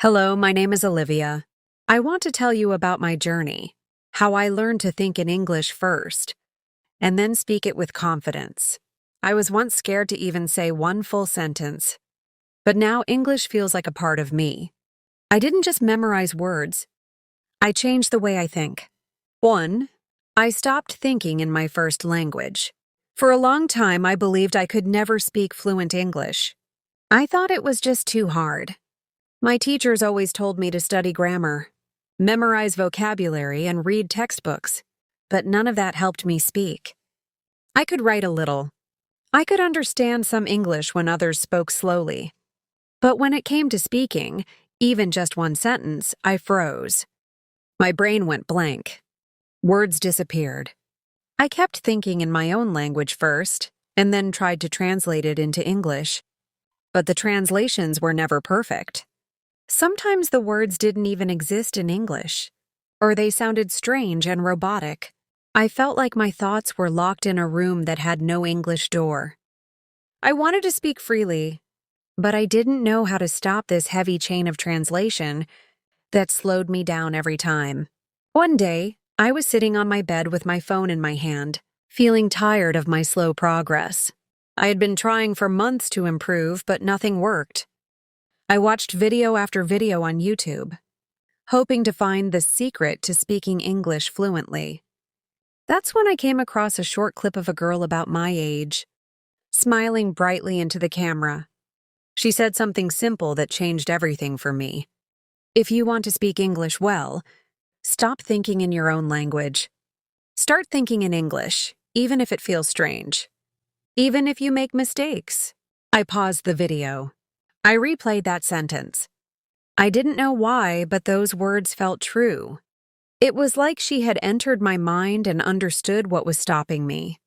Hello, my name is Olivia. I want to tell you about my journey, how I learned to think in English first, and then speak it with confidence. I was once scared to even say one full sentence, but now English feels like a part of me. I didn't just memorize words, I changed the way I think. 1. I stopped thinking in my first language. For a long time, I believed I could never speak fluent English. I thought it was just too hard. My teachers always told me to study grammar, memorize vocabulary, and read textbooks, but none of that helped me speak. I could write a little. I could understand some English when others spoke slowly. But when it came to speaking, even just one sentence, I froze. My brain went blank. Words disappeared. I kept thinking in my own language first, and then tried to translate it into English. But the translations were never perfect. Sometimes the words didn't even exist in English, or they sounded strange and robotic. I felt like my thoughts were locked in a room that had no English door. I wanted to speak freely, but I didn't know how to stop this heavy chain of translation that slowed me down every time. One day, I was sitting on my bed with my phone in my hand, feeling tired of my slow progress. I had been trying for months to improve, but nothing worked. I watched video after video on YouTube, hoping to find the secret to speaking English fluently. That's when I came across a short clip of a girl about my age, smiling brightly into the camera. She said something simple that changed everything for me. If you want to speak English well, stop thinking in your own language. Start thinking in English, even if it feels strange. Even if you make mistakes. I paused the video. I replayed that sentence. I didn't know why, but those words felt true. It was like she had entered my mind and understood what was stopping me.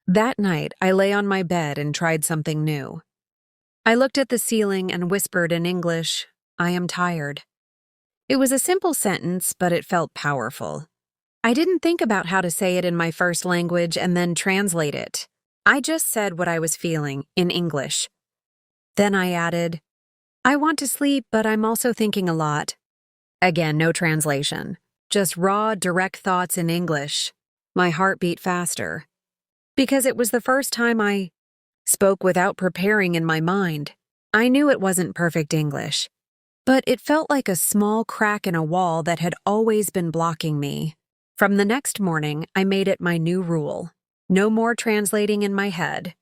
That night, I lay on my bed and tried something new. I looked at the ceiling and whispered in English, "I am tired." It was a simple sentence, but it felt powerful. I didn't think about how to say it in my first language and then translate it. I just said what I was feeling in English. Then I added, "I want to sleep, but I'm also thinking a lot." Again, no translation. Just raw, direct thoughts in English. My heart beat faster. Because it was the first time I spoke without preparing in my mind. I knew it wasn't perfect English, but it felt like a small crack in a wall that had always been blocking me. From the next morning, I made it my new rule. No more translating in my head.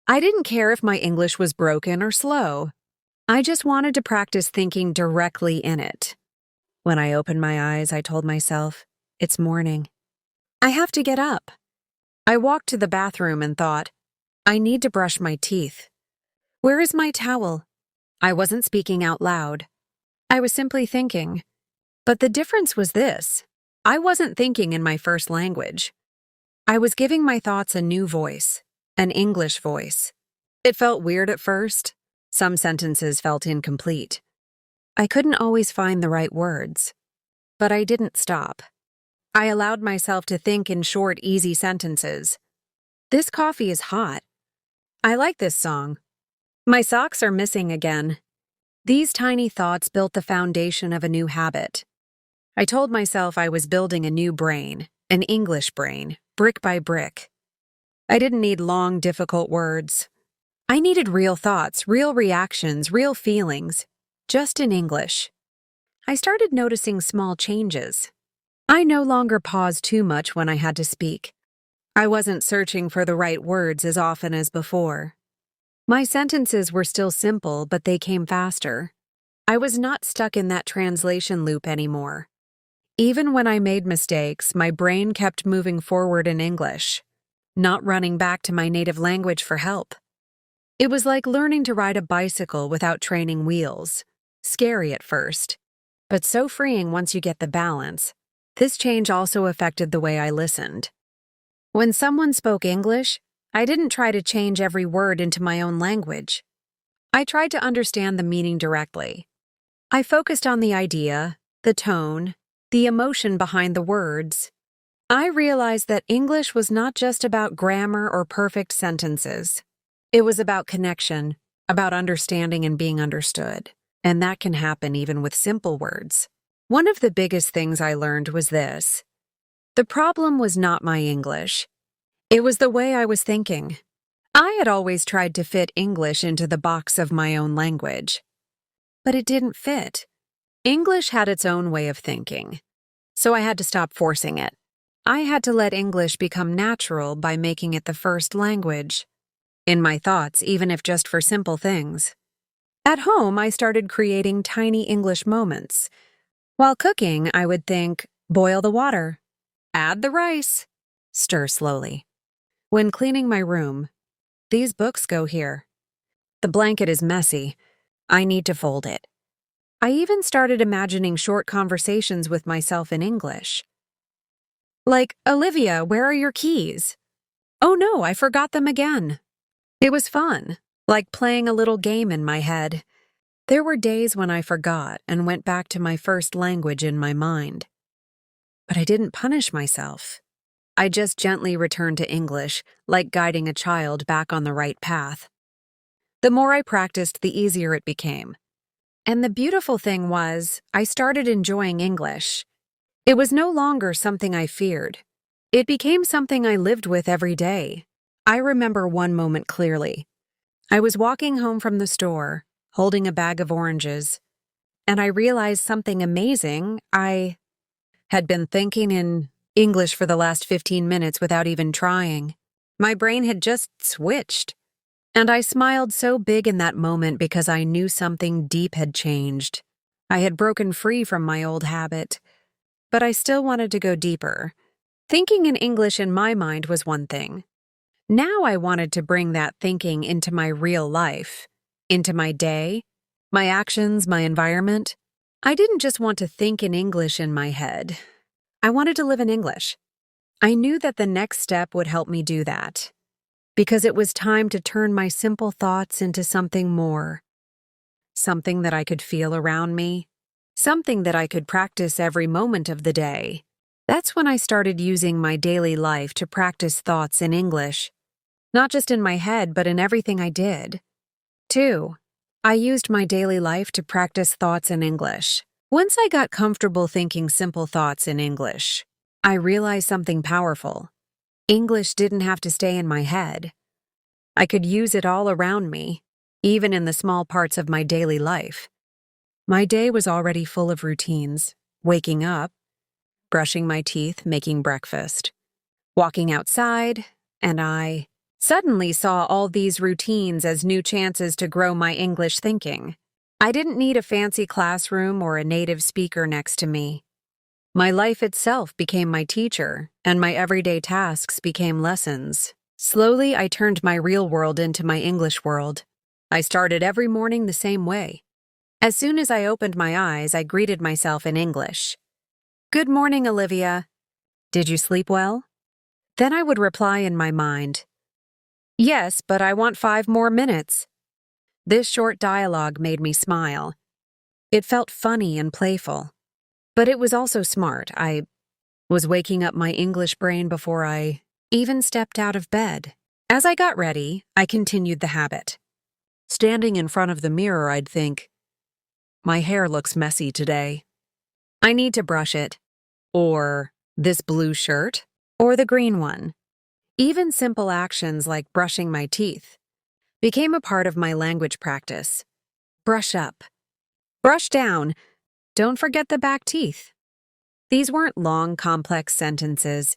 I didn't care if my English was broken or slow. I just wanted to practice thinking directly in it. When I opened my eyes, I told myself, it's morning. I have to get up. I walked to the bathroom and thought, I need to brush my teeth. Where is my towel? I wasn't speaking out loud. I was simply thinking. But the difference was this. I wasn't thinking in my first language. I was giving my thoughts a new voice. An English voice. It felt weird at first. Some sentences felt incomplete. I couldn't always find the right words. But I didn't stop. I allowed myself to think in short, easy sentences. This coffee is hot. I like this song. My socks are missing again. These tiny thoughts built the foundation of a new habit. I told myself I was building a new brain, an English brain, brick by brick. I didn't need long, difficult words. I needed real thoughts, real reactions, real feelings, just in English. I started noticing small changes. I no longer paused too much when I had to speak. I wasn't searching for the right words as often as before. My sentences were still simple, but they came faster. I was not stuck in that translation loop anymore. Even when I made mistakes, my brain kept moving forward in English. Not running back to my native language for help. It was like learning to ride a bicycle without training wheels. Scary at first, but so freeing once you get the balance. This change also affected the way I listened. When someone spoke English, I didn't try to change every word into my own language. I tried to understand the meaning directly. I focused on the idea, the tone, the emotion behind the words. I realized that English was not just about grammar or perfect sentences. It was about connection, about understanding and being understood. and that can happen even with simple words. One of the biggest things I learned was this. The problem was not my English. It was the way I was thinking. I had always tried to fit English into the box of my own language. But it didn't fit. English had its own way of thinking, so I had to stop forcing it. I had to let English become natural by making it the first language. In my thoughts, even if just for simple things. At home, I started creating tiny English moments. While cooking, I would think, boil the water, add the rice, stir slowly. When cleaning my room, these books go here. The blanket is messy. I need to fold it. I even started imagining short conversations with myself in English. Like, Olivia, where are your keys? Oh no, I forgot them again. It was fun, like playing a little game in my head. There were days when I forgot and went back to my first language in my mind. But I didn't punish myself. I just gently returned to English, like guiding a child back on the right path. The more I practiced, the easier it became. And the beautiful thing was, I started enjoying English. It was no longer something I feared. It became something I lived with every day. I remember one moment clearly. I was walking home from the store, holding a bag of oranges, and I realized something amazing. I had been thinking in English for the last 15 minutes without even trying. My brain had just switched. And I smiled so big in that moment because I knew something deep had changed. I had broken free from my old habit. But I still wanted to go deeper. Thinking in English in my mind was one thing. Now I wanted to bring that thinking into my real life, into my day, my actions, my environment. I didn't just want to think in English in my head. I wanted to live in English. I knew that the next step would help me do that, because it was time to turn my simple thoughts into something more, something that I could feel around me, something that I could practice every moment of the day. That's when I started using my daily life to practice thoughts in English, not just in my head, but in everything I did. 2. I used my daily life to practice thoughts in English. Once I got comfortable thinking simple thoughts in English, I realized something powerful. English didn't have to stay in my head. I could use it all around me, even in the small parts of my daily life. My day was already full of routines: waking up, brushing my teeth, making breakfast, walking outside, and I suddenly saw all these routines as new chances to grow my English thinking. I didn't need a fancy classroom or a native speaker next to me. My life itself became my teacher, and my everyday tasks became lessons. Slowly, I turned my real world into my English world. I started every morning the same way. As soon as I opened my eyes, I greeted myself in English. Good morning, Olivia. Did you sleep well? Then I would reply in my mind, yes, but I want 5 more minutes. This short dialogue made me smile. It felt funny and playful, but it was also smart. I was waking up my English brain before I even stepped out of bed. As I got ready, I continued the habit. Standing in front of the mirror, I'd think, my hair looks messy today. I need to brush it. Or this blue shirt, or the green one. Even simple actions like brushing my teeth became a part of my language practice. Brush up. Brush down. Don't forget the back teeth. These weren't long, complex sentences,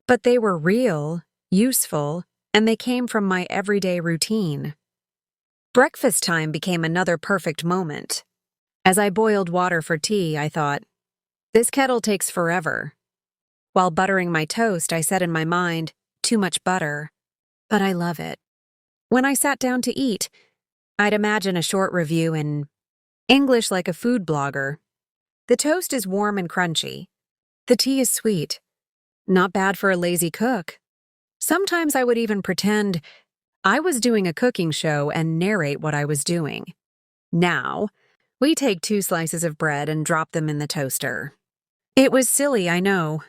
but they were real, useful, and they came from my everyday routine. Breakfast time became another perfect moment. As I boiled water for tea, I thought, this kettle takes forever. While buttering my toast, I said in my mind, too much butter, but I love it. When I sat down to eat, I'd imagine a short review in English like a food blogger. The toast is warm and crunchy. The tea is sweet. Not bad for a lazy cook. Sometimes I would even pretend I was doing a cooking show and narrate what I was doing. Now, we take 2 slices of bread and drop them in the toaster. It was silly, I know,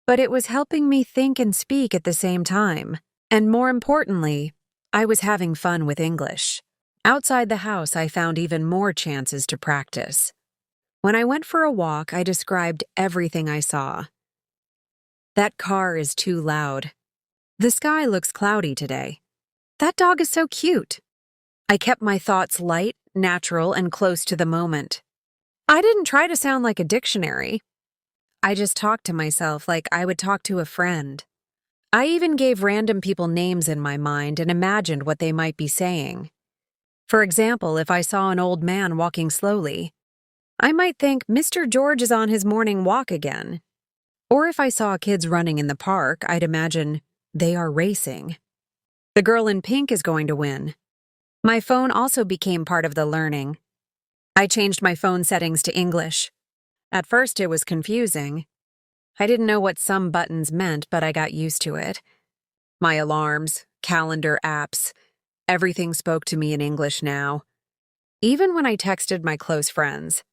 but it was helping me think and speak at the same time. And more importantly, I was having fun with English. Outside the house, I found even more chances to practice. When I went for a walk, I described everything I saw. That car is too loud. The sky looks cloudy today. That dog is so cute. I kept my thoughts light, natural, and close to the moment. I didn't try to sound like a dictionary. I just talked to myself like I would talk to a friend. I even gave random people names in my mind and imagined what they might be saying. For example, if I saw an old man walking slowly, I might think Mr. George is on his morning walk again. Or if I saw kids running in the park, I'd imagine they are racing. The girl in pink is going to win. My phone also became part of the learning. I changed my phone settings to English. At first, it was confusing. I didn't know what some buttons meant, but I got used to it. My alarms, calendar apps, everything spoke to me in English now. Even when I texted my close friends,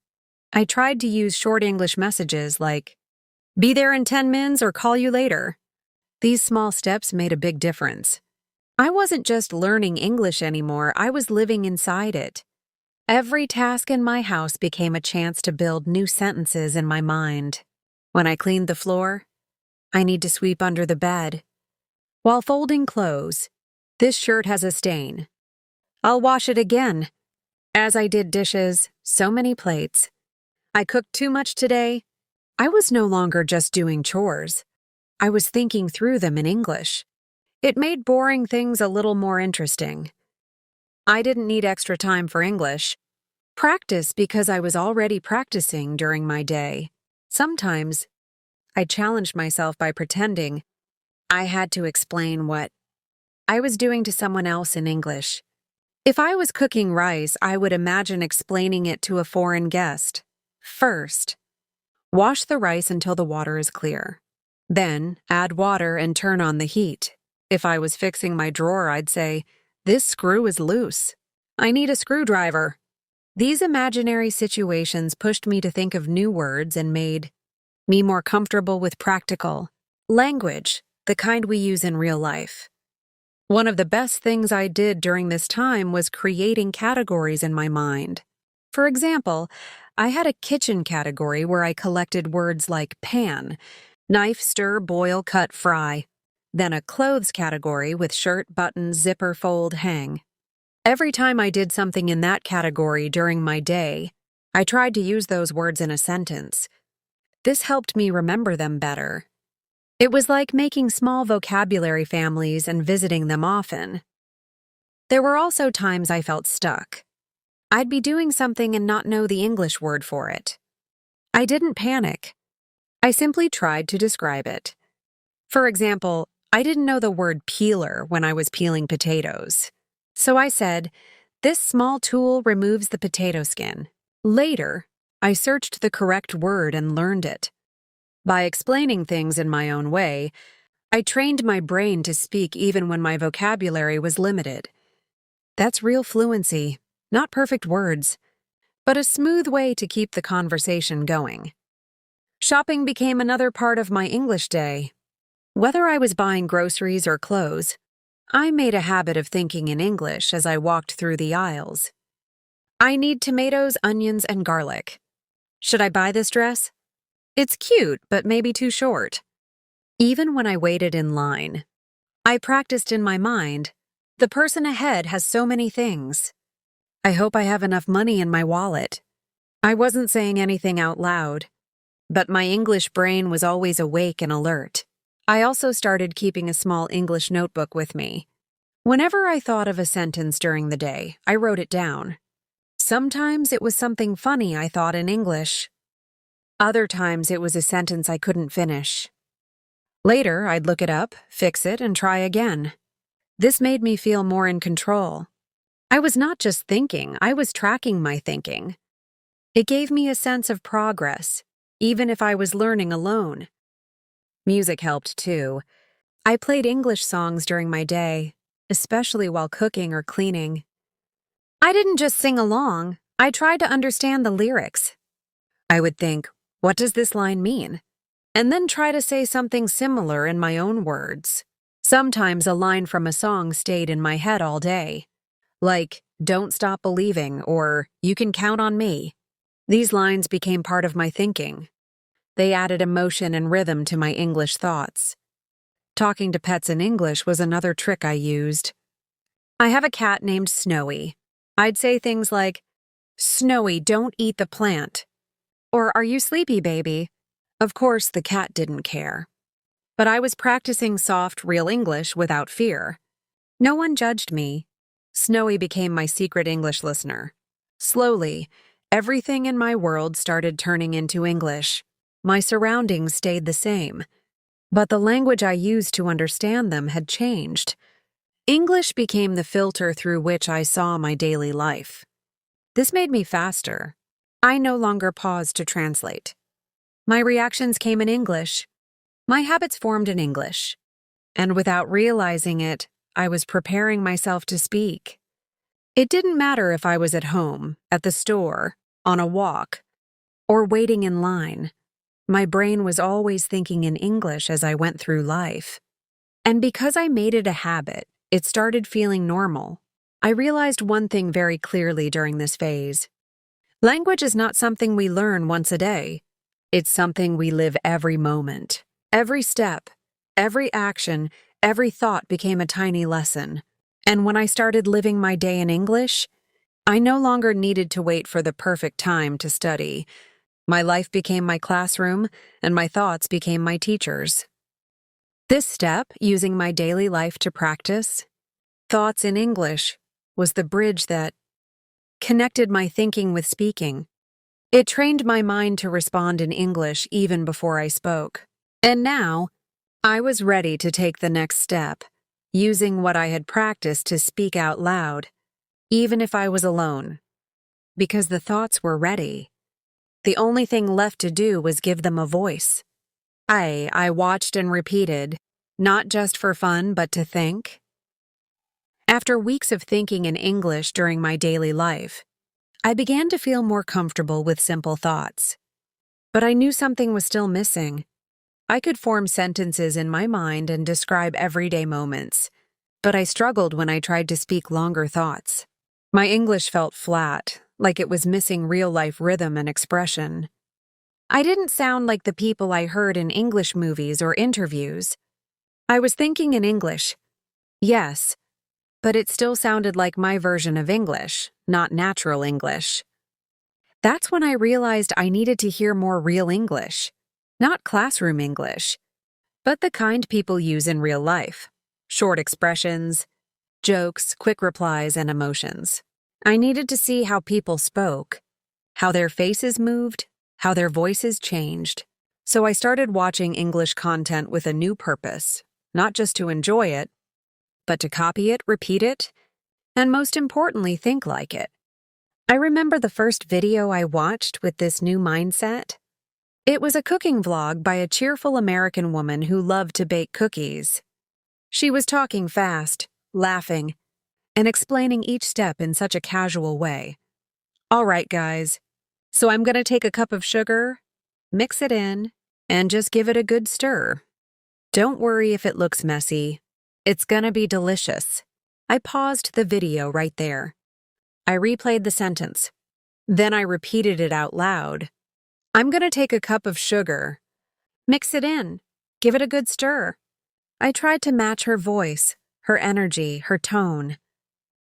I tried to use short English messages like, "Be there in 10 minutes or call you later." These small steps made a big difference. I wasn't just learning English anymore, I was living inside it. Every task in my house became a chance to build new sentences in my mind. When I cleaned the floor, I need to sweep under the bed. While folding clothes, this shirt has a stain. I'll wash it again. As I did dishes, so many plates. I cooked too much today. I was no longer just doing chores. I was thinking through them in English. It made boring things a little more interesting. I didn't need extra time for English. Practice because I was already practicing during my day. Sometimes, I challenged myself by pretending I had to explain what I was doing to someone else in English. If I was cooking rice, I would imagine explaining it to a foreign guest. First, wash the rice until the water is clear. Then, add water and turn on the heat. If I was fixing my drawer, I'd say, "This screw is loose. I need a screwdriver." These imaginary situations pushed me to think of new words and made me more comfortable with practical language, the kind we use in real life. One of the best things I did during this time was creating categories in my mind. For example, I had a kitchen category where I collected words like pan, knife, stir, boil, cut, fry. Then a clothes category with shirt, button, zipper, fold, hang. Every time I did something in that category during my day, I tried to use those words in a sentence. This helped me remember them better. It was like making small vocabulary families and visiting them often. There were also times I felt stuck. I'd be doing something and not know the English word for it. I didn't panic. I simply tried to describe it. For example, I didn't know the word peeler when I was peeling potatoes. So I said, "This small tool removes the potato skin." Later, I searched the correct word and learned it. By explaining things in my own way, I trained my brain to speak even when my vocabulary was limited. That's real fluency, not perfect words, but a smooth way to keep the conversation going. Shopping became another part of my English day. Whether I was buying groceries or clothes, I made a habit of thinking in English as I walked through the aisles. I need tomatoes, onions, and garlic. Should I buy this dress? It's cute, but maybe too short. Even when I waited in line, I practiced in my mind, the person ahead has so many things. I hope I have enough money in my wallet. I wasn't saying anything out loud, but my English brain was always awake and alert. I also started keeping a small English notebook with me. Whenever I thought of a sentence during the day, I wrote it down. Sometimes it was something funny I thought in English. Other times it was a sentence I couldn't finish. Later, I'd look it up, fix it, and try again. This made me feel more in control. I was not just thinking, I was tracking my thinking. It gave me a sense of progress, even if I was learning alone. Music helped too. I played English songs during my day, especially while cooking or cleaning. I didn't just sing along, I tried to understand the lyrics. I would think, what does this line mean? And then try to say something similar in my own words. Sometimes a line from a song stayed in my head all day. Like, "Don't stop believing," or "You can count on me." These lines became part of my thinking. They added emotion and rhythm to my English thoughts. Talking to pets in English was another trick I used. I have a cat named Snowy. I'd say things like, "Snowy, don't eat the plant." Or, "Are you sleepy, baby?" Of course, the cat didn't care. But I was practicing soft, real English without fear. No one judged me. Snowy became my secret English listener. Slowly, everything in my world started turning into English. My surroundings stayed the same, but the language I used to understand them had changed. English became the filter through which I saw my daily life. This made me faster. I no longer paused to translate. My reactions came in English. My habits formed in English. And without realizing it, I was preparing myself to speak. It didn't matter if I was at home, at the store, on a walk, or waiting in line. My brain was always thinking in English as I went through life. And because I made it a habit, it started feeling normal. I realized one thing very clearly during this phase. Language is not something we learn once a day. It's something we live every moment. Every step, every action, every thought became a tiny lesson. And when I started living my day in English, I no longer needed to wait for the perfect time to study. My life became my classroom, and my thoughts became my teachers. This step, using my daily life to practice thoughts in English, was the bridge that connected my thinking with speaking. It trained my mind to respond in English even before I spoke. And now, I was ready to take the next step, using what I had practiced to speak out loud, even if I was alone, because the thoughts were ready. The only thing left to do was give them a voice. I watched and repeated, not just for fun, but to think. After weeks of thinking in English during my daily life, I began to feel more comfortable with simple thoughts. But I knew something was still missing. I could form sentences in my mind and describe everyday moments, but I struggled when I tried to speak longer thoughts. My English felt flat, like it was missing real-life rhythm and expression. I didn't sound like the people I heard in English movies or interviews. I was thinking in English, yes, but it still sounded like my version of English, not natural English. That's when I realized I needed to hear more real English. Not classroom English, but the kind people use in real life. Short expressions, jokes, quick replies, and emotions. I needed to see how people spoke, how their faces moved, how their voices changed. So I started watching English content with a new purpose, not just to enjoy it, but to copy it, repeat it, and most importantly, think like it. I remember the first video I watched with this new mindset. It was a cooking vlog by a cheerful American woman who loved to bake cookies. She was talking fast, laughing, and explaining each step in such a casual way. "All right, guys, so I'm going to take a cup of sugar, mix it in, and just give it a good stir. Don't worry if it looks messy. It's going to be delicious." I paused the video right there. I replayed the sentence. Then I repeated it out loud. "I'm going to take a cup of sugar. Mix it in. Give it a good stir." I tried to match her voice, her energy, her tone.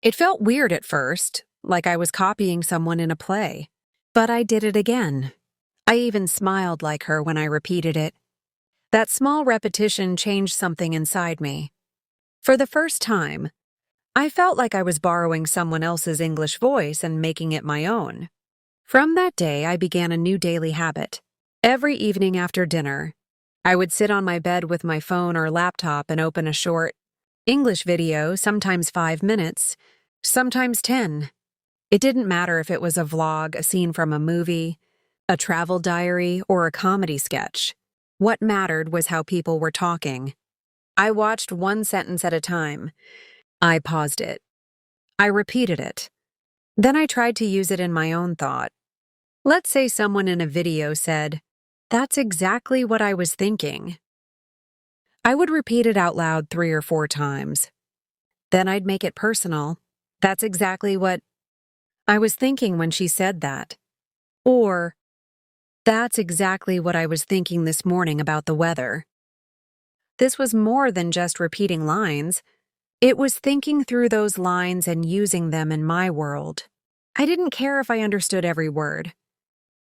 It felt weird at first, like I was copying someone in a play. But I did it again. I even smiled like her when I repeated it. That small repetition changed something inside me. For the first time, I felt like I was borrowing someone else's English voice and making it my own. From that day, I began a new daily habit. Every evening after dinner, I would sit on my bed with my phone or laptop and open a short English video, sometimes 5 minutes, sometimes 10. It didn't matter if it was a vlog, a scene from a movie, a travel diary, or a comedy sketch. What mattered was how people were talking. I watched one sentence at a time. I paused it. I repeated it. Then I tried to use it in my own thought. Let's say someone in a video said, "That's exactly what I was thinking." I would repeat it out loud 3 or 4 times. Then I'd make it personal. "That's exactly what I was thinking when she said that. Or, that's exactly what I was thinking this morning about the weather. This was more than just repeating lines. It was thinking through those lines and using them in my world. I didn't care if I understood every word.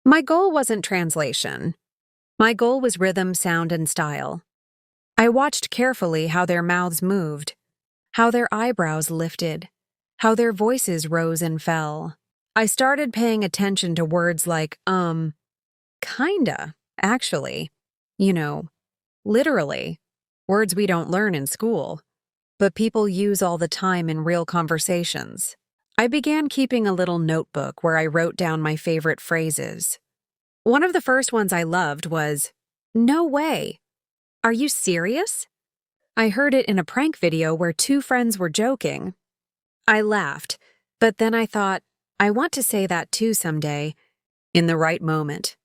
My goal wasn't translation. My goal was rhythm, sound, and style. I watched carefully how their mouths moved, how their eyebrows lifted, how their voices rose and fell. I started paying attention to words like, kinda, actually. Literally. Words we don't learn in school, but people use all the time in real conversations. I began keeping a little notebook where I wrote down my favorite phrases. One of the first ones I loved was, "No way. Are you serious?" I heard it in a prank video where two friends were joking. I laughed, but then I thought, I want to say that too someday, in the right moment.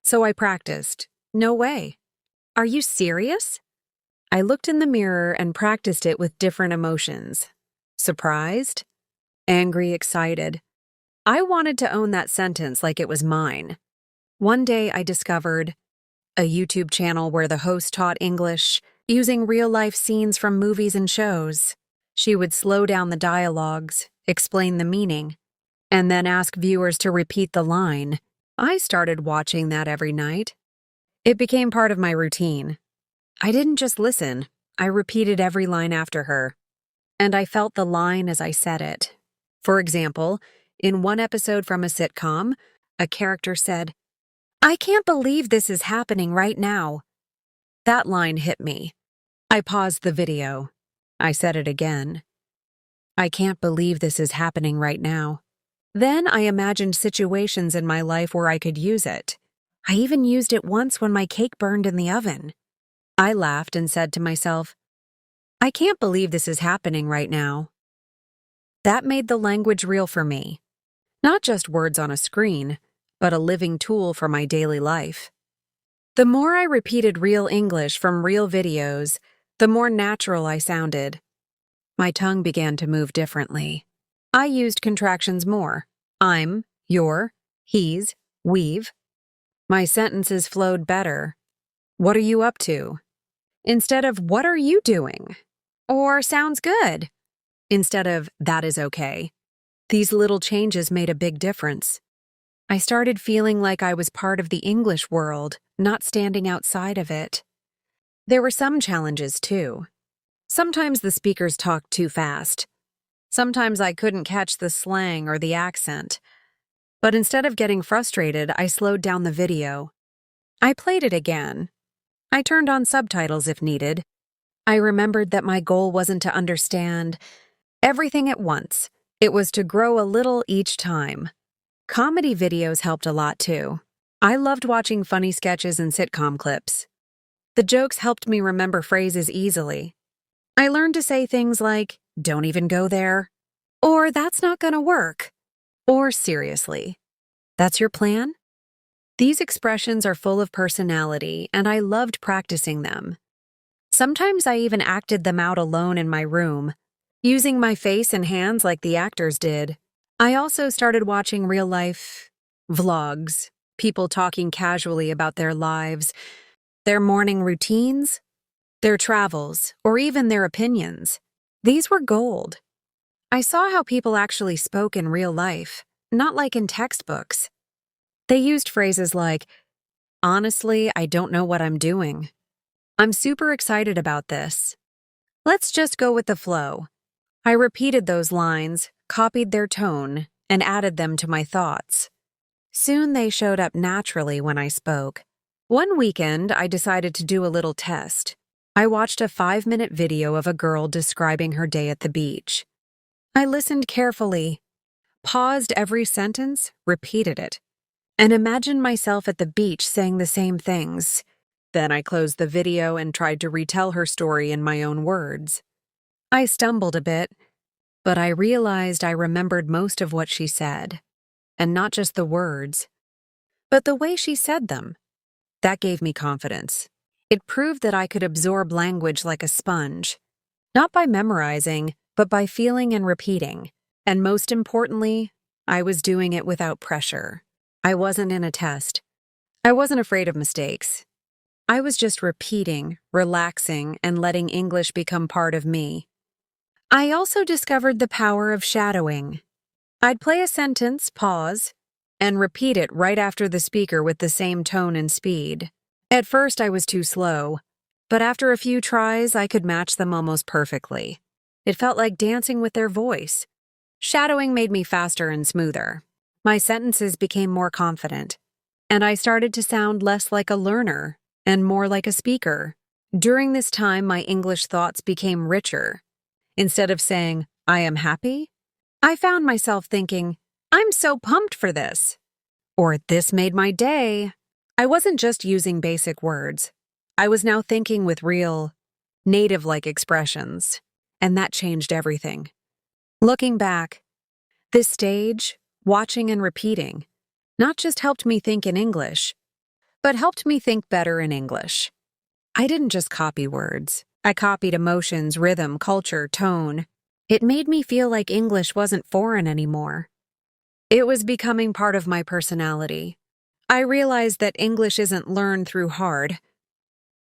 So I practiced, "No way. Are you serious?" I looked in the mirror and practiced it with different emotions. Surprised? Angry, excited. I wanted to own that sentence like it was mine. One day I discovered a YouTube channel where the host taught English using real-life scenes from movies and shows. She would slow down the dialogues, explain the meaning, and then ask viewers to repeat the line. I started watching that every night. It became part of my routine. I didn't just listen, I repeated every line after her. And I felt the line as I said it. For example, in one episode from a sitcom, a character said, "I can't believe this is happening right now." That line hit me. I paused the video. I said it again. "I can't believe this is happening right now." Then I imagined situations in my life where I could use it. I even used it once when my cake burned in the oven. I laughed and said to myself, "I can't believe this is happening right now." That made the language real for me. Not just words on a screen, but a living tool for my daily life. The more I repeated real English from real videos, the more natural I sounded. My tongue began to move differently. I used contractions more. I'm, your, he's, we've. My sentences flowed better. "What are you up to?" Instead of, "What are you doing?" Or, "Sounds good," instead of, "That is okay." These little changes made a big difference. I started feeling like I was part of the English world, not standing outside of it. There were some challenges, too. Sometimes the speakers talked too fast. Sometimes I couldn't catch the slang or the accent. But instead of getting frustrated, I slowed down the video. I played it again. I turned on subtitles if needed. I remembered that my goal wasn't to understand everything at once. It was to grow a little each time. Comedy videos helped a lot too. I loved watching funny sketches and sitcom clips. The jokes helped me remember phrases easily. I learned to say things like, "Don't even go there," or "That's not gonna work," or "Seriously, that's your plan?" These expressions are full of personality, and I loved practicing them. Sometimes I even acted them out alone in my room, using my face and hands like the actors did. I also started watching real-life vlogs, people talking casually about their lives, their morning routines, their travels, or even their opinions. These were gold. I saw how people actually spoke in real life, not like in textbooks. They used phrases like, "Honestly, I don't know what I'm doing. I'm super excited about this. Let's just go with the flow." I repeated those lines, copied their tone, and added them to my thoughts. Soon they showed up naturally when I spoke. One weekend, I decided to do a little test. I watched a 5-minute video of a girl describing her day at the beach. I listened carefully, paused every sentence, repeated it, and imagined myself at the beach saying the same things. Then I closed the video and tried to retell her story in my own words. I stumbled a bit, but I realized I remembered most of what she said, and not just the words, but the way she said them. That gave me confidence. It proved that I could absorb language like a sponge, not by memorizing, but by feeling and repeating. And most importantly, I was doing it without pressure. I wasn't in a test. I wasn't afraid of mistakes. I was just repeating, relaxing, and letting English become part of me. I also discovered the power of shadowing. I'd play a sentence, pause, and repeat it right after the speaker with the same tone and speed. At first, I was too slow, but after a few tries, I could match them almost perfectly. It felt like dancing with their voice. Shadowing made me faster and smoother. My sentences became more confident, and I started to sound less like a learner and more like a speaker. During this time, my English thoughts became richer. Instead of saying, "I am happy," I found myself thinking, "I'm so pumped for this," or "This made my day." I wasn't just using basic words. I was now thinking with real, native-like expressions, and that changed everything. Looking back, this stage, watching and repeating, not just helped me think in English, but helped me think better in English. I didn't just copy words. I copied emotions, rhythm, culture, tone. It made me feel like English wasn't foreign anymore. It was becoming part of my personality. I realized that English isn't learned through hard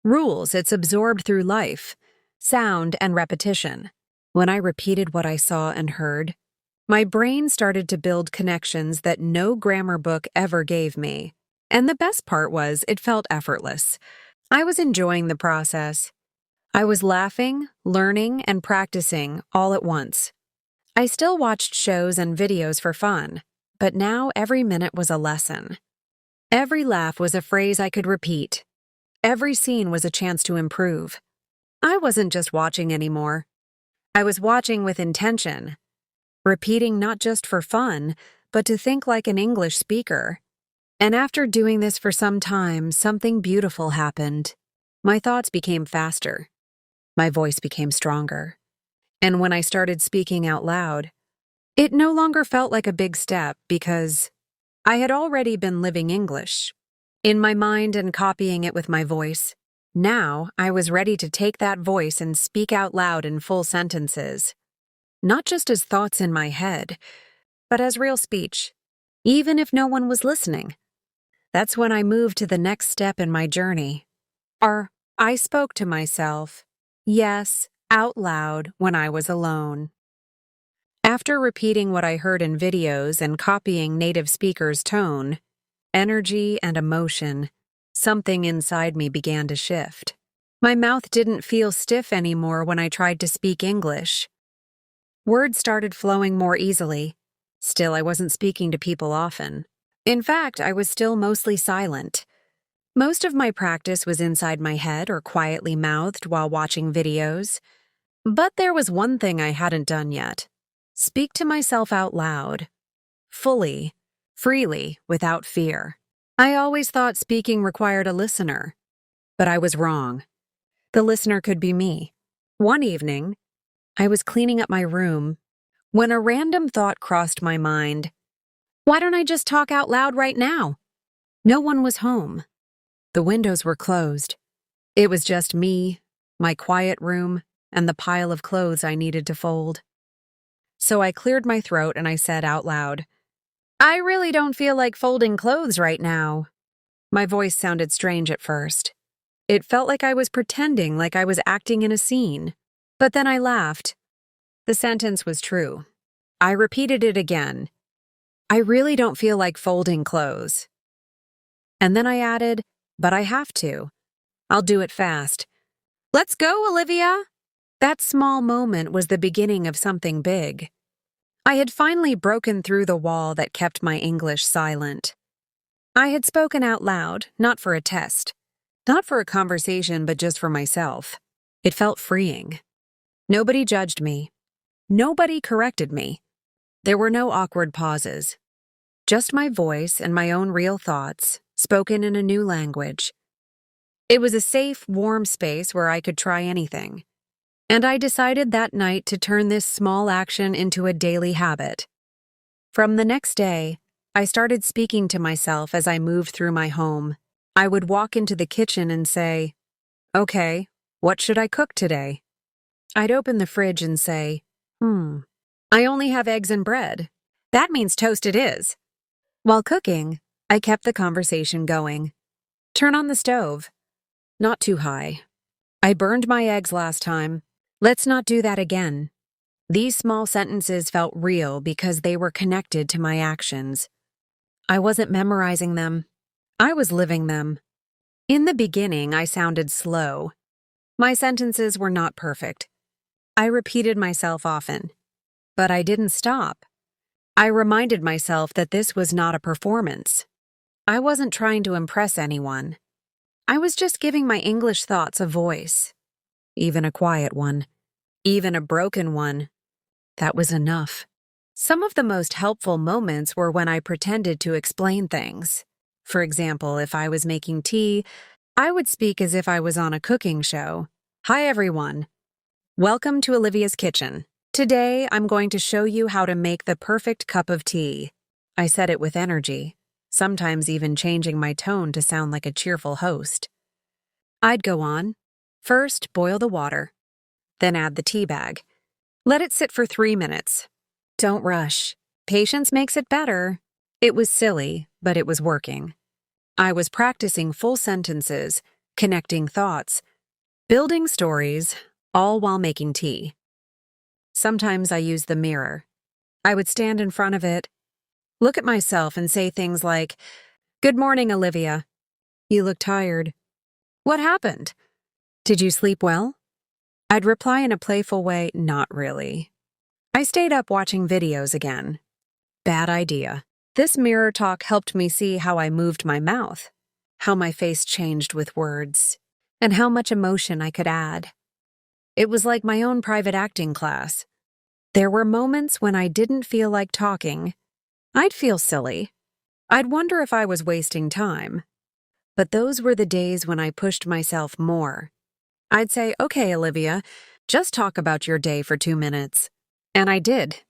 rules, it's absorbed through life, sound, and repetition. When I repeated what I saw and heard, my brain started to build connections that no grammar book ever gave me. And the best part was, it felt effortless. I was enjoying the process. I was laughing, learning, and practicing all at once. I still watched shows and videos for fun, but now every minute was a lesson. Every laugh was a phrase I could repeat. Every scene was a chance to improve. I wasn't just watching anymore. I was watching with intention, repeating not just for fun, but to think like an English speaker. And after doing this for some time, something beautiful happened. My thoughts became faster. My voice became stronger. And when I started speaking out loud, it no longer felt like a big step because I had already been living English in my mind and copying it with my voice. Now I was ready to take that voice and speak out loud in full sentences, not just as thoughts in my head, but as real speech, even if no one was listening. That's when I moved to the next step in my journey. I spoke to myself, yes, out loud when I was alone. After repeating what I heard in videos and copying native speakers' tone, energy, and emotion, something inside me began to shift. My mouth didn't feel stiff anymore when I tried to speak English. Words started flowing more easily. Still, I wasn't speaking to people often. In fact, I was still mostly silent. Most of my practice was inside my head or quietly mouthed while watching videos. But there was one thing I hadn't done yet. Speak to myself out loud. Fully, freely, without fear. I always thought speaking required a listener. But I was wrong. The listener could be me. One evening, I was cleaning up my room when a random thought crossed my mind. Why don't I just talk out loud right now? No one was home. The windows were closed. It was just me, my quiet room, and the pile of clothes I needed to fold. So I cleared my throat and I said out loud, "I really don't feel like folding clothes right now." My voice sounded strange at first. It felt like I was pretending, like I was acting in a scene. But then I laughed. The sentence was true. I repeated it again. I really don't feel like folding clothes. And then I added, but I have to. I'll do it fast. Let's go, Olivia! That small moment was the beginning of something big. I had finally broken through the wall that kept my English silent. I had spoken out loud, not for a test, not for a conversation, but just for myself. It felt freeing. Nobody judged me. Nobody corrected me. There were no awkward pauses. Just my voice and my own real thoughts, spoken in a new language. It was a safe, warm space where I could try anything. And I decided that night to turn this small action into a daily habit. From the next day, I started speaking to myself as I moved through my home. I would walk into the kitchen and say, "Okay, what should I cook today?" I'd open the fridge and say, I only have eggs and bread." That means toast it is. While cooking, I kept the conversation going. Turn on the stove. Not too high. I burned my eggs last time. Let's not do that again. These small sentences felt real because they were connected to my actions. I wasn't memorizing them. I was living them. In the beginning, I sounded slow. My sentences were not perfect. I repeated myself often. But I didn't stop. I reminded myself that this was not a performance. I wasn't trying to impress anyone. I was just giving my English thoughts a voice. Even a quiet one. Even a broken one. That was enough. Some of the most helpful moments were when I pretended to explain things. For example, if I was making tea, I would speak as if I was on a cooking show. Hi everyone. Welcome to Olivia's kitchen. Today, I'm going to show you how to make the perfect cup of tea. I said it with energy, sometimes even changing my tone to sound like a cheerful host. I'd go on. First, boil the water. Then add the tea bag. Let it sit for 3 minutes. Don't rush. Patience makes it better. It was silly, but it was working. I was practicing full sentences, connecting thoughts, building stories, all while making tea. Sometimes I used the mirror. I would stand in front of it, look at myself and say things like, "Good morning, Olivia. You look tired. What happened? Did you sleep well?" I'd reply in a playful way, "Not really." I stayed up watching videos again. Bad idea. This mirror talk helped me see how I moved my mouth, how my face changed with words, and how much emotion I could add. It was like my own private acting class. There were moments when I didn't feel like talking. I'd feel silly. I'd wonder if I was wasting time. But those were the days when I pushed myself more. I'd say, "Okay, Olivia, just talk about your day for 2 minutes." And I did.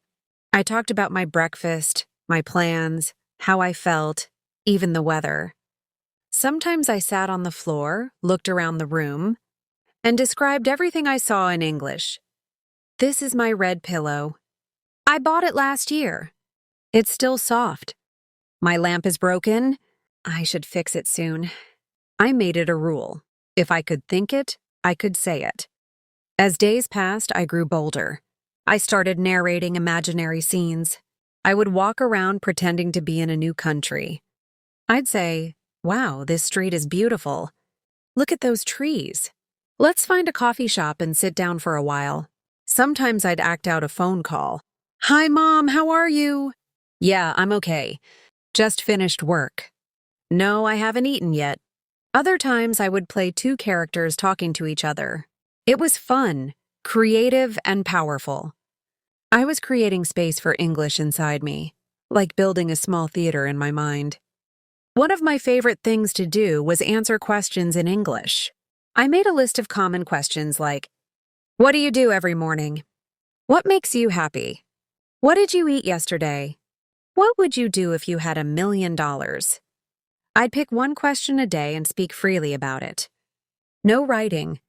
I talked about my breakfast, my plans, how I felt, even the weather. Sometimes I sat on the floor, looked around the room, and described everything I saw in English. This is my red pillow. I bought it last year. It's still soft. My lamp is broken. I should fix it soon. I made it a rule. If I could think it, I could say it. As days passed, I grew bolder. I started narrating imaginary scenes. I would walk around pretending to be in a new country. I'd say, "Wow, this street is beautiful. Look at those trees. Let's find a coffee shop and sit down for a while." Sometimes I'd act out a phone call. "Hi, Mom, how are you?" "Yeah, I'm okay. Just finished work." "No, I haven't eaten yet." Other times I would play 2 characters talking to each other. It was fun, creative, and powerful. I was creating space for English inside me, like building a small theater in my mind. One of my favorite things to do was answer questions in English. I made a list of common questions like, "What do you do every morning? What makes you happy? What did you eat yesterday? What would you do if you had $1 million?" I'd pick one question a day and speak freely about it. No writing.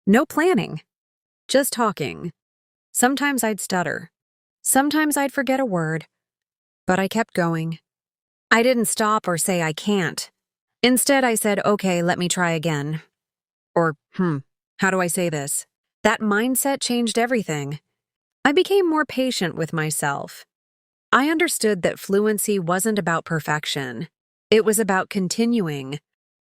No planning. Just talking. Sometimes I'd stutter. Sometimes I'd forget a word. But I kept going. I didn't stop or say I can't. Instead, I said, "Okay, let me try again." Or, how do I say this? That mindset changed everything. I became more patient with myself. I understood that fluency wasn't about perfection. It was about continuing,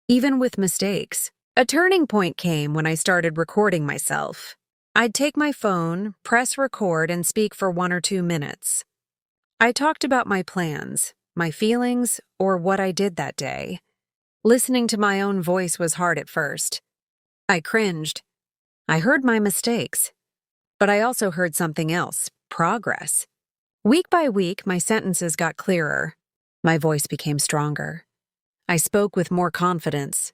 even with mistakes. A turning point came when I started recording myself. I'd take my phone, press record, and speak for 1 or 2 minutes. I talked about my plans, my feelings, or what I did that day. Listening to my own voice was hard at first. I cringed. I heard my mistakes. But I also heard something else, progress. Week by week, my sentences got clearer. My voice became stronger. I spoke with more confidence.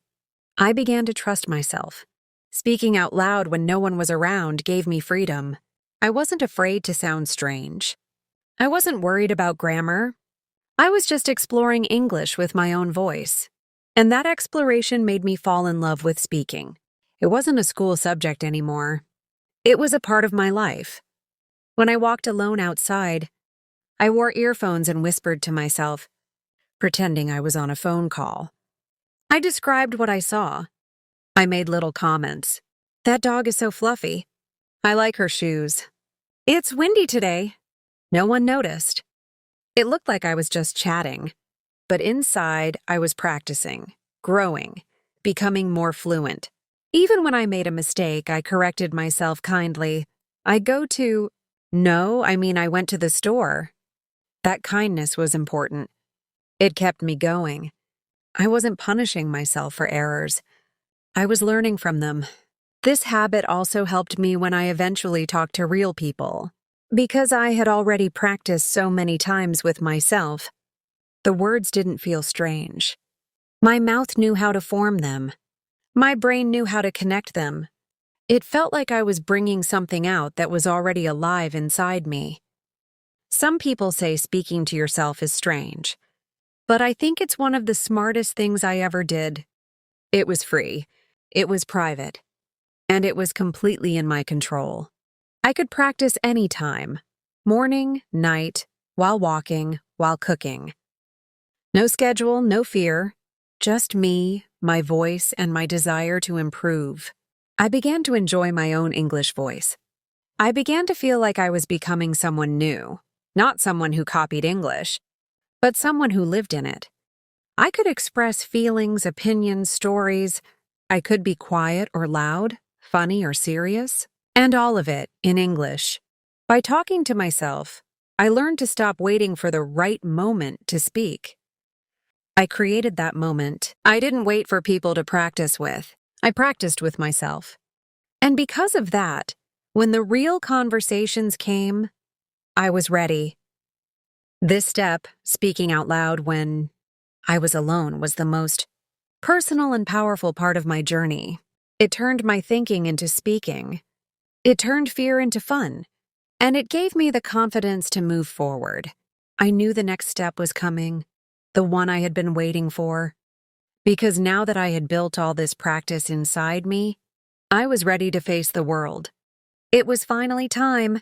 I began to trust myself. Speaking out loud when no one was around gave me freedom. I wasn't afraid to sound strange. I wasn't worried about grammar. I was just exploring English with my own voice. And that exploration made me fall in love with speaking. It wasn't a school subject anymore. It was a part of my life. When I walked alone outside, I wore earphones and whispered to myself, pretending I was on a phone call. I described what I saw. I made little comments. That dog is so fluffy. I like her shoes. It's windy today. No one noticed. It looked like I was just chatting, but inside I was practicing, growing, becoming more fluent. Even when I made a mistake, I corrected myself kindly. I went to the store. That kindness was important. It kept me going. I wasn't punishing myself for errors. I was learning from them. This habit also helped me when I eventually talked to real people. Because I had already practiced so many times with myself, the words didn't feel strange. My mouth knew how to form them. My brain knew how to connect them. It felt like I was bringing something out that was already alive inside me. Some people say speaking to yourself is strange, but I think it's one of the smartest things I ever did. It was free, it was private, and it was completely in my control. I could practice anytime, morning, night, while walking, while cooking. No schedule, no fear, just me, my voice, and my desire to improve. I began to enjoy my own English voice. I began to feel like I was becoming someone new, not someone who copied English, but someone who lived in it. I could express feelings, opinions, stories. I could be quiet or loud, funny or serious. And all of it in English. By talking to myself, I learned to stop waiting for the right moment to speak. I created that moment. I didn't wait for people to practice with. I practiced with myself. And because of that, when the real conversations came, I was ready. This step, speaking out loud when I was alone, was the most personal and powerful part of my journey. It turned my thinking into speaking. It turned fear into fun, and it gave me the confidence to move forward. I knew the next step was coming, the one I had been waiting for, because now that I had built all this practice inside me, I was ready to face the world. It was finally time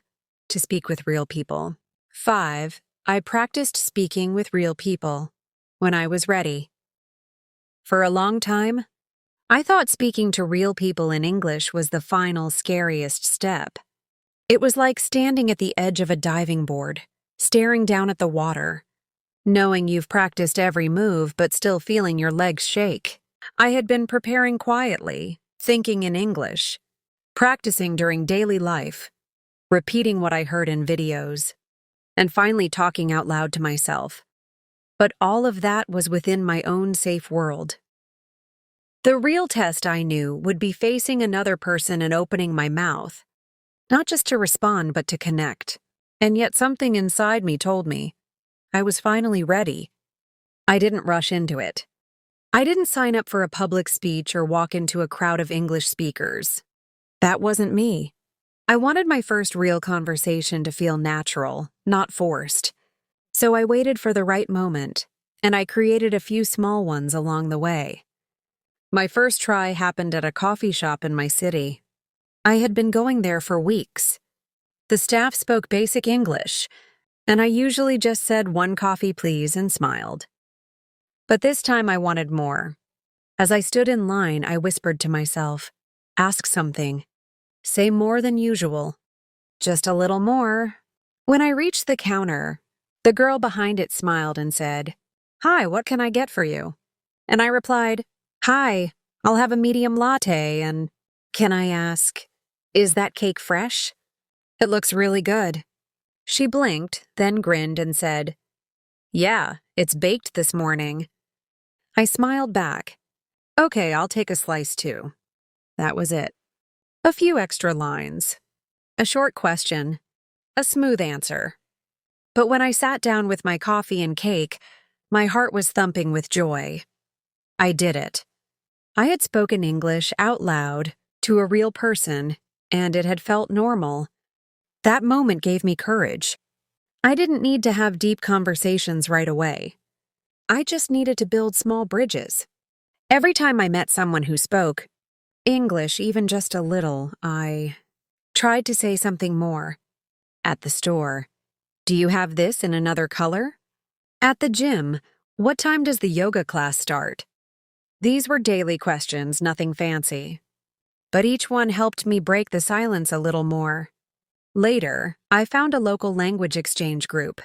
to speak with real people. 5. I practiced speaking with real people when I was ready. For a long time, I thought speaking to real people in English was the final, scariest step. It was like standing at the edge of a diving board, staring down at the water, knowing you've practiced every move but still feeling your legs shake. I had been preparing quietly, thinking in English, practicing during daily life, repeating what I heard in videos, and finally talking out loud to myself. But all of that was within my own safe world. The real test, I knew, would be facing another person and opening my mouth, not just to respond but to connect. And yet something inside me told me I was finally ready. I didn't rush into it. I didn't sign up for a public speech or walk into a crowd of English speakers. That wasn't me. I wanted my first real conversation to feel natural, not forced. So I waited for the right moment, and I created a few small ones along the way. My first try happened at a coffee shop in my city. I had been going there for weeks. The staff spoke basic English, and I usually just said 1 coffee please and smiled. But this time I wanted more. As I stood in line, I whispered to myself, ask something. Say more than usual. Just a little more. When I reached the counter, the girl behind it smiled and said, "Hi, what can I get for you?" And I replied, "Hi, I'll have a medium latte and can I ask, is that cake fresh? It looks really good." She blinked, then grinned and said, "Yeah, it's baked this morning." I smiled back. "Okay, I'll take a slice too." That was it. A few extra lines. A short question. A smooth answer. But when I sat down with my coffee and cake, my heart was thumping with joy. I did it. I had spoken English out loud to a real person, and it had felt normal. That moment gave me courage. I didn't need to have deep conversations right away. I just needed to build small bridges. Every time I met someone who spoke English, even just a little, I tried to say something more. At the store, Do you have this in another color? At the gym, what time does the yoga class start? These were daily questions, nothing fancy. But each one helped me break the silence a little more. Later, I found a local language exchange group.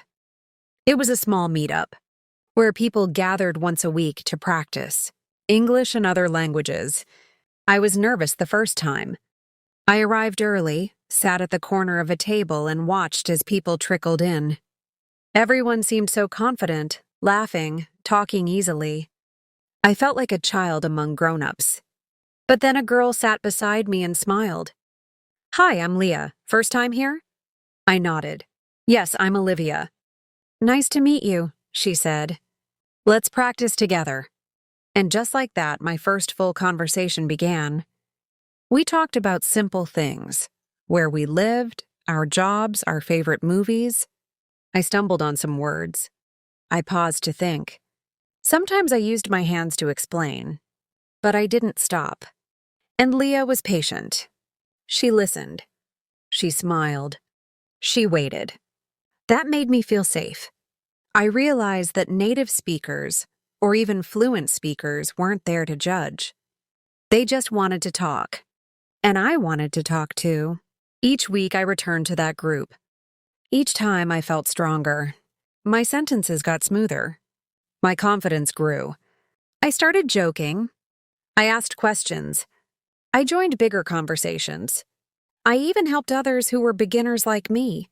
It was a small meetup, where people gathered once a week to practice English and other languages. I was nervous the first time. I arrived early, sat at the corner of a table, and watched as people trickled in. Everyone seemed so confident, laughing, talking easily. I felt like a child among grown-ups. But then a girl sat beside me and smiled. "Hi, I'm Leah. First time here?" I nodded. "Yes, I'm Olivia." "Nice to meet you," she said. "Let's practice together." And just like that, my first full conversation began. We talked about simple things: where we lived, our jobs, our favorite movies. I stumbled on some words. I paused to think. Sometimes I used my hands to explain, but I didn't stop. And Leah was patient. She listened. She smiled. She waited. That made me feel safe. I realized that native speakers, or even fluent speakers, weren't there to judge. They just wanted to talk. And I wanted to talk too. Each week I returned to that group. Each time I felt stronger. My sentences got smoother. My confidence grew. I started joking. I asked questions. I joined bigger conversations. I even helped others who were beginners like me.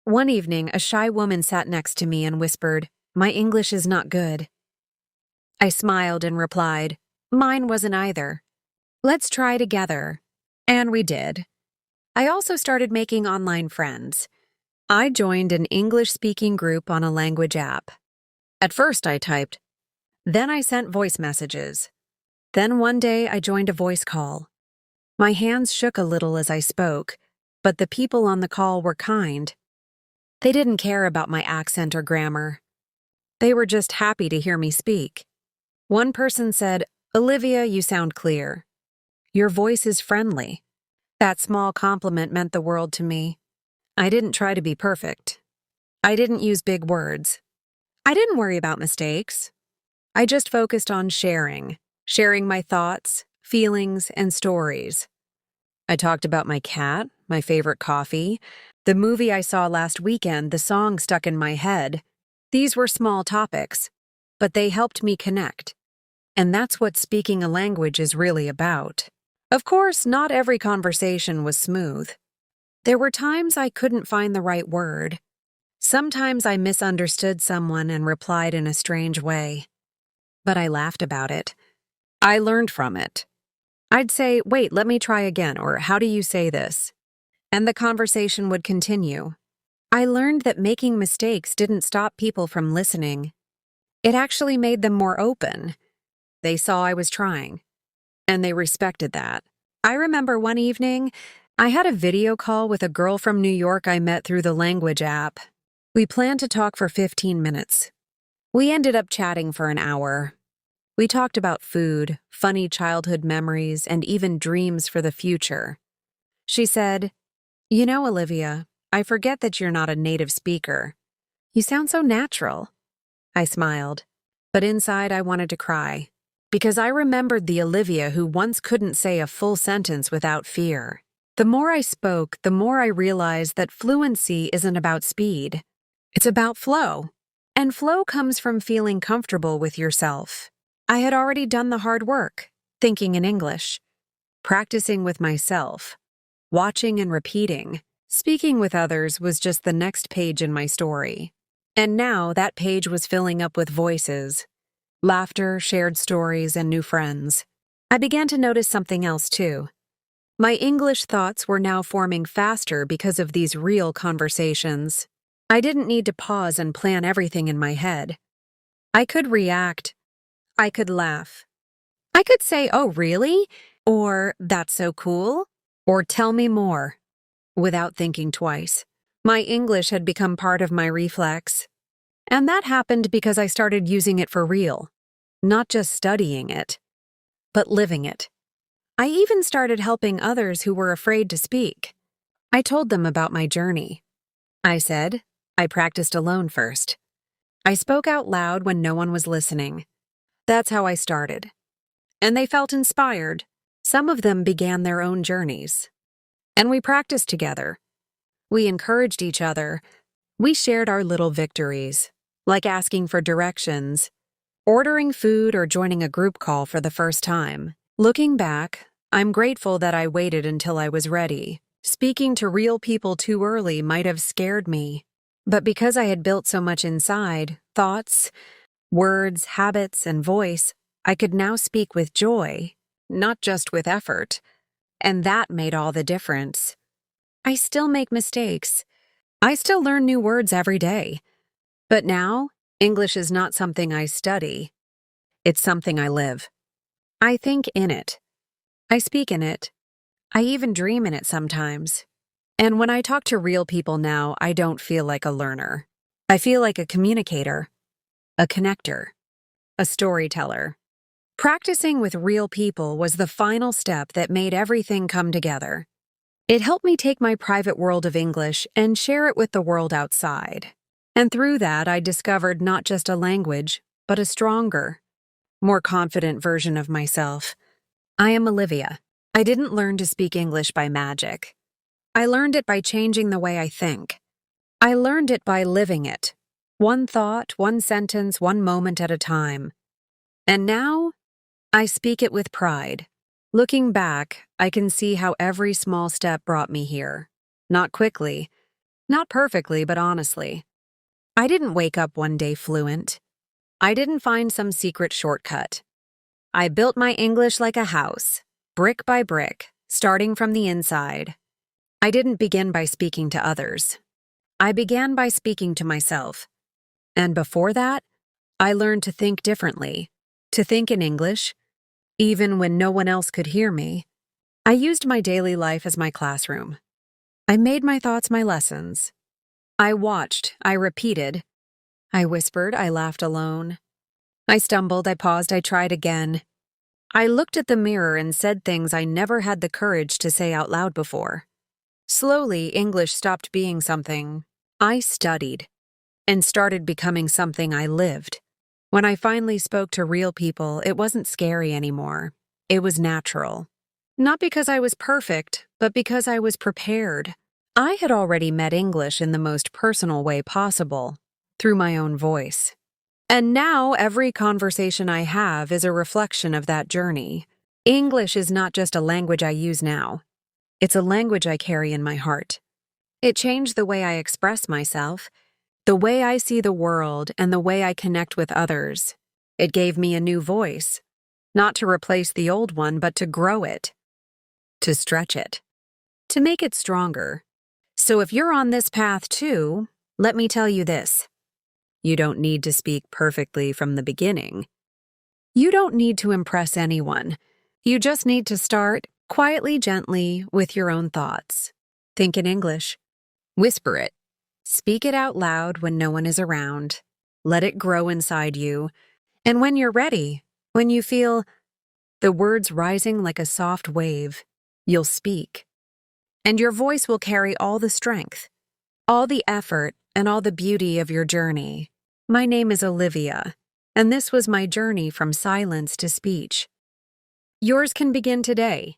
One evening, a shy woman sat next to me and whispered, "My English is not good." I smiled and replied, "Mine wasn't either. Let's try together." And we did. I also started making online friends. I joined an English-speaking group on a language app. At first I typed. Then I sent voice messages. Then one day I joined a voice call. My hands shook a little as I spoke, but the people on the call were kind. They didn't care about my accent or grammar. They were just happy to hear me speak. One person said, "Olivia, you sound clear. Your voice is friendly." That small compliment meant the world to me. I didn't try to be perfect. I didn't use big words. I didn't worry about mistakes. I just focused on sharing my thoughts, feelings, and stories. I talked about my cat, my favorite coffee, the movie I saw last weekend, the song stuck in my head. These were small topics, but they helped me connect. And that's what speaking a language is really about. Of course, not every conversation was smooth. There were times I couldn't find the right word. Sometimes I misunderstood someone and replied in a strange way. But I laughed about it. I learned from it. I'd say, "Wait, let me try again," or "How do you say this?" And the conversation would continue. I learned that making mistakes didn't stop people from listening. It actually made them more open. They saw I was trying, and they respected that. I remember one evening, I had a video call with a girl from New York I met through the language app. We planned to talk for 15 minutes. We ended up chatting for an hour. We talked about food, funny childhood memories, and even dreams for the future. She said, "You know, Olivia, I forget that you're not a native speaker. You sound so natural." I smiled, but inside I wanted to cry, because I remembered the Olivia who once couldn't say a full sentence without fear. The more I spoke, the more I realized that fluency isn't about speed. It's about flow. And flow comes from feeling comfortable with yourself. I had already done the hard work, thinking in English, practicing with myself, watching and repeating. Speaking with others was just the next page in my story. And now that page was filling up with voices, laughter, shared stories, and new friends. I began to notice something else too. My English thoughts were now forming faster because of these real conversations. I didn't need to pause and plan everything in my head. I could react. I could laugh. I could say, "Oh, really?" Or, "That's so cool," or "Tell me more," without thinking twice. My English had become part of my reflex. And that happened because I started using it for real, not just studying it, but living it. I even started helping others who were afraid to speak. I told them about my journey. I said, I practiced alone first. I spoke out loud when no one was listening. That's how I started. And they felt inspired. Some of them began their own journeys. And we practiced together. We encouraged each other. We shared our little victories, like asking for directions, ordering food, or joining a group call for the first time. Looking back, I'm grateful that I waited until I was ready. Speaking to real people too early might have scared me. But because I had built so much inside, thoughts, words, habits, and voice, I could now speak with joy, not just with effort. And that made all the difference. I still make mistakes. I still learn new words every day. But now, English is not something I study. It's something I live. I think in it. I speak in it. I even dream in it sometimes. And when I talk to real people now, I don't feel like a learner. I feel like a communicator, a connector, a storyteller. Practicing with real people was the final step that made everything come together. It helped me take my private world of English and share it with the world outside. And through that, I discovered not just a language, but a stronger, more confident version of myself. I am Olivia. I didn't learn to speak English by magic. I learned it by changing the way I think. I learned it by living it. One thought, one sentence, one moment at a time. And now, I speak it with pride. Looking back, I can see how every small step brought me here. Not quickly, not perfectly, but honestly. I didn't wake up one day fluent. I didn't find some secret shortcut. I built my English like a house, brick by brick, starting from the inside. I didn't begin by speaking to others. I began by speaking to myself. And before that, I learned to think differently, to think in English, even when no one else could hear me. I used my daily life as my classroom. I made my thoughts my lessons. I watched, I repeated. I whispered, I laughed alone. I stumbled, I paused, I tried again. I looked at the mirror and said things I never had the courage to say out loud before. Slowly, English stopped being something I studied and started becoming something I lived. When I finally spoke to real people, it wasn't scary anymore. It was natural. Not because I was perfect, but because I was prepared. I had already met English in the most personal way possible, through my own voice. And now every conversation I have is a reflection of that journey. English is not just a language I use now. It's a language I carry in my heart. It changed the way I express myself, the way I see the world, and the way I connect with others. It gave me a new voice, not to replace the old one, but to grow it, to stretch it, to make it stronger. So if you're on this path too, let me tell you this. You don't need to speak perfectly from the beginning. You don't need to impress anyone. You just need to start quietly, gently, with your own thoughts. Think in English. Whisper it. Speak it out loud when no one is around. Let it grow inside you. And when you're ready, when you feel the words rising like a soft wave, you'll speak. And your voice will carry all the strength, all the effort, and all the beauty of your journey. My name is Olivia, and this was my journey from silence to speech. Yours can begin today.